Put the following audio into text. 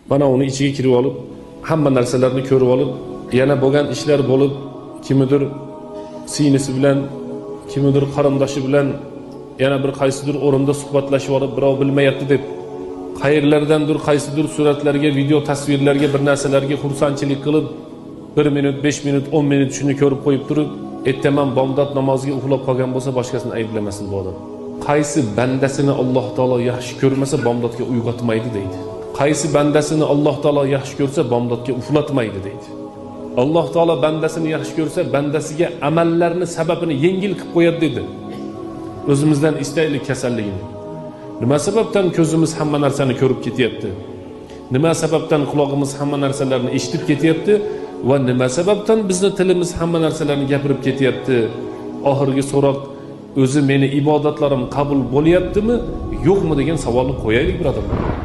Mana uni ichiga kirib olib, hamma narsalarni ko'rib olib, yana bo'lgan ishlar bo'lib, kimdir sinisi bilan, kimdir qarindoshi bilan yana bir qaysidir o'rinda suhbatlashib olib, birov bilmayapti deb qayerlardandir qaysidir suratlarga, video tasvirlarga, bir narsalarga xursandchilik qilib 1 minut, 5 minut, 10 minut shuni ko'rib qo'yib turib, ertaman bomdod namoziga uxlab qolgan bo'lsa, boshqasini ayblamasin bu odam. Qaysi bandasini Alloh taolo yaxshi ko'rmasa, bomdodga uyg'otmaydi deydi. Qaysi bandasini Alloh taolo yaxshi ko'rsa, bomdodga uxlatmaydi deydi. Alloh taolo bandasini yaxshi ko'rsa, bandasiga amallarni sababini yengil qilib qo'yadi dedi. O'zimizdan istaylik kasalligini. Nima sababdan ko'zimiz hamma narsani ko'rib ketyapti? Nima sababdan quloqimiz hamma narsalarni eshitib ketyapti va nima sababdan bizning tilimiz hamma narsalarni gapirib ketyapti? Oxirgi so'roq o'zi meni ibodatlarim qabul bo'lyaptimi, yo'qmi degan savolni qo'yaylik, birodarlar.